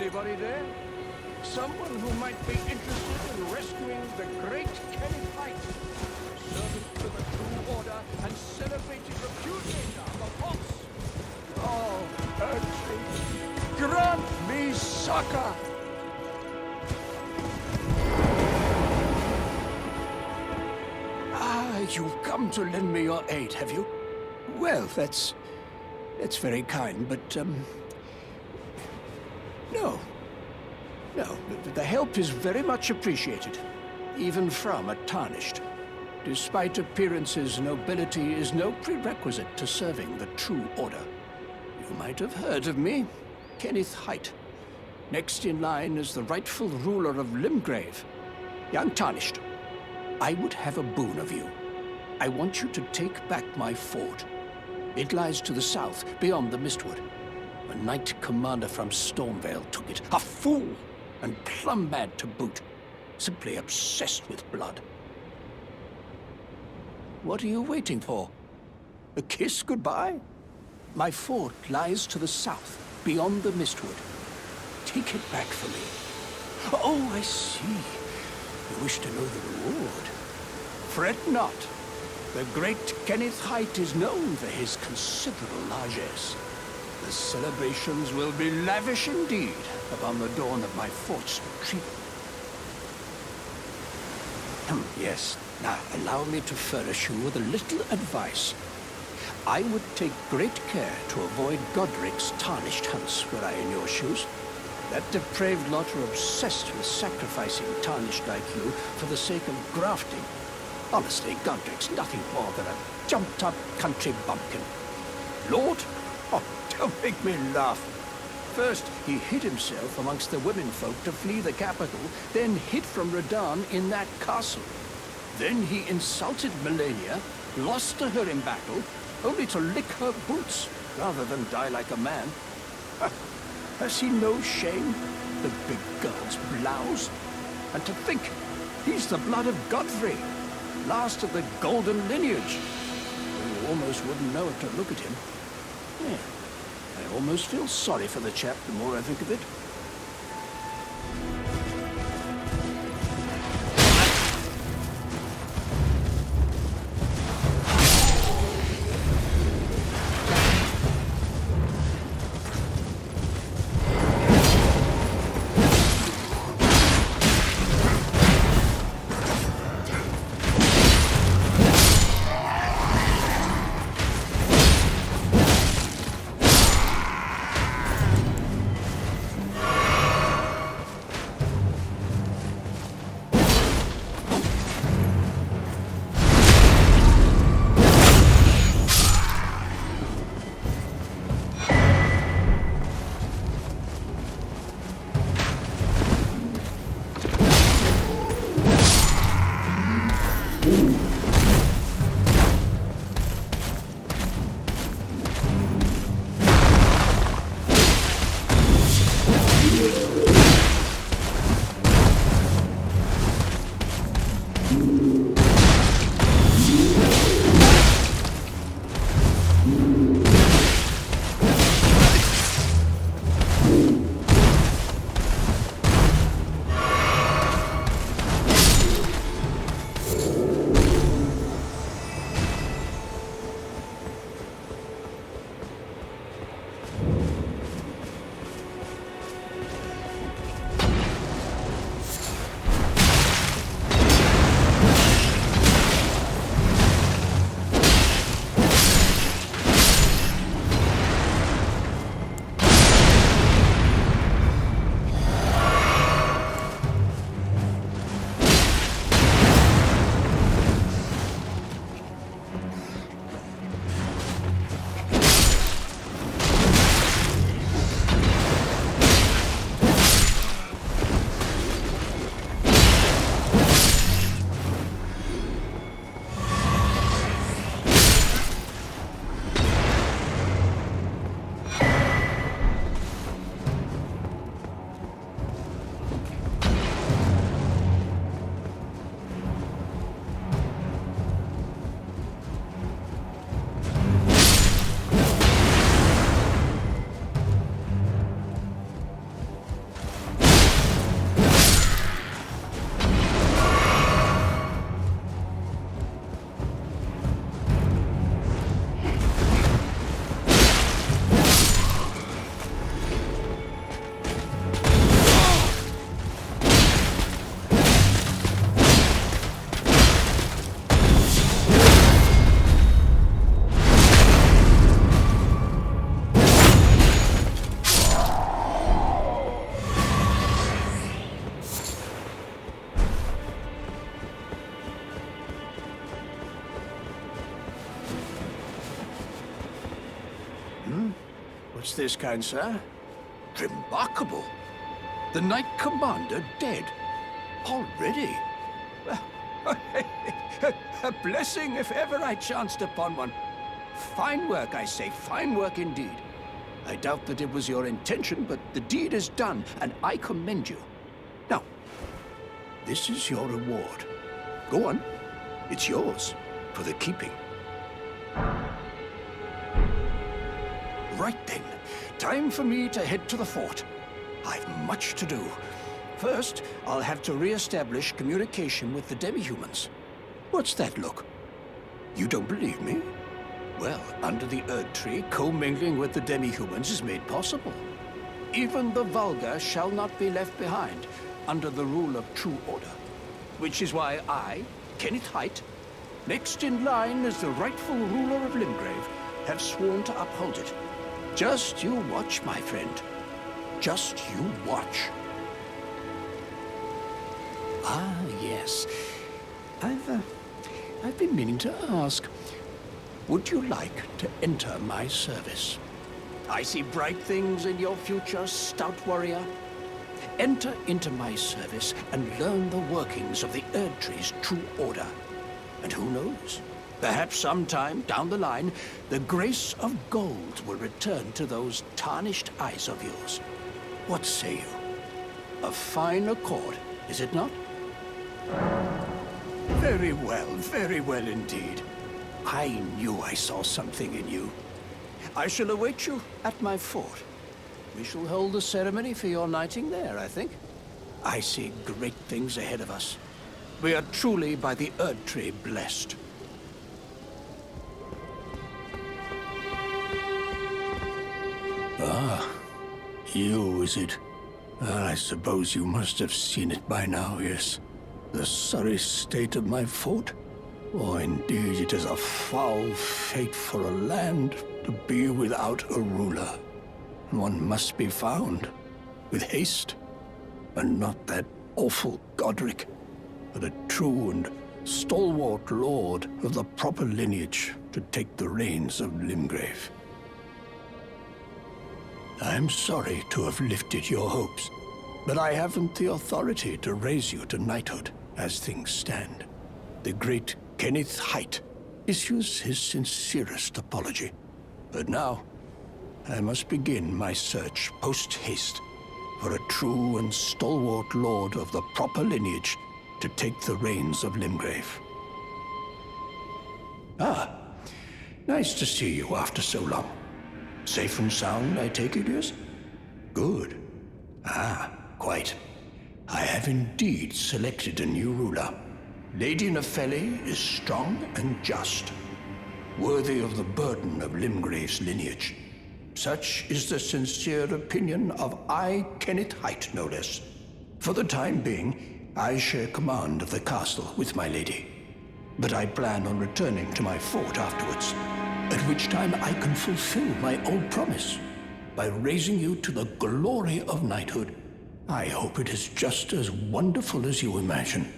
Anybody there? Someone who might be interested in rescuing the great Kenneth Haight, a servant to the True Order and celebrated repudiator of the Fox. Oh, Urchin, grant me succor! Ah, you've come to lend me your aid, have you? Well, that's very kind, but, no. No, the help is very much appreciated, even from a Tarnished. Despite appearances, nobility is no prerequisite to serving the True Order. You might have heard of me, Kenneth Haight. Next in line is the rightful ruler of Limgrave, young Tarnished. I would have a boon of you. I want you to take back my fort. It lies to the south, beyond the Mistwood. A knight commander from Stormvale took it. A fool! And plumb mad to boot. Simply obsessed with blood. What are you waiting for? A kiss goodbye? My fort lies to the south, beyond the Mistwood. Take it back for me. Oh, I see. You wish to know the reward. Fret not. The great Kenneth Haight is known for his considerable largesse. The celebrations will be lavish indeed upon the dawn of my fort's retrieval. Yes, now allow me to furnish you with a little advice. I would take great care to avoid Godric's Tarnished hunts were I in your shoes. That depraved lot are obsessed with sacrificing Tarnished like you for the sake of grafting. Honestly, Godric's nothing more than a jumped-up country bumpkin. Lord? Oh, don't make me laugh. First, he hid himself amongst the womenfolk to flee the capital, then hid from Radahn in that castle. Then he insulted Melania, lost to her in battle, only to lick her boots, rather than die like a man. Has he no shame, the big girl's blouse? And to think, he's the blood of Godfrey, last of the golden lineage. You almost wouldn't know it to look at him. Yeah, I almost feel sorry for the chap the more I think of it. What's this, kind sir? Remarkable. The Knight Commander dead. Already? A blessing if ever I chanced upon one. Fine work, I say. Fine work indeed. I doubt that it was your intention, but the deed is done, and I commend you. Now, this is your reward. Go on. It's yours, for the keeping. Right then. Time for me to head to the fort. I've much to do. First, I'll have to re-establish communication with the demi-humans. What's that look? You don't believe me? Well, under the Erd Tree, commingling with the demi-humans is made possible. Even the vulgar shall not be left behind under the rule of true order. Which is why I, Kenneth Haight, next in line as the rightful ruler of Limgrave, have sworn to uphold it. Just you watch, my friend. Just you watch. Ah, yes. I've been meaning to ask. Would you like to enter my service? I see bright things in your future, stout warrior. Enter into my service and learn the workings of the Erd Tree's true order. And who knows? Perhaps sometime down the line, the grace of gold will return to those tarnished eyes of yours. What say you? A fine accord, is it not? Very well indeed. I knew I saw something in you. I shall await you at my fort. We shall hold the ceremony for your knighting there, I think. I see great things ahead of us. We are truly by the Erd Tree blessed. Ah, you, is it? I suppose you must have seen it by now, yes. The sorry state of my fort? Oh, indeed, it is a foul fate for a land to be without a ruler. One must be found, with haste, and not that awful Godric, but a true and stalwart lord of the proper lineage to take the reins of Limgrave. I'm sorry to have lifted your hopes, but I haven't the authority to raise you to knighthood as things stand. The great Kenneth Haight issues his sincerest apology. But now, I must begin my search post-haste for a true and stalwart lord of the proper lineage to take the reins of Limgrave. Ah, nice to see you after so long. Safe and sound, I take it, yes? Good. Ah, quite. I have indeed selected a new ruler. Lady Nepheli is strong and just, worthy of the burden of Limgrave's lineage. Such is the sincere opinion of I, Kenneth Haight, no less. For the time being, I share command of the castle with my lady. But I plan on returning to my fort afterwards, at which time I can fulfill my old promise by raising you to the glory of knighthood. I hope it is just as wonderful as you imagine.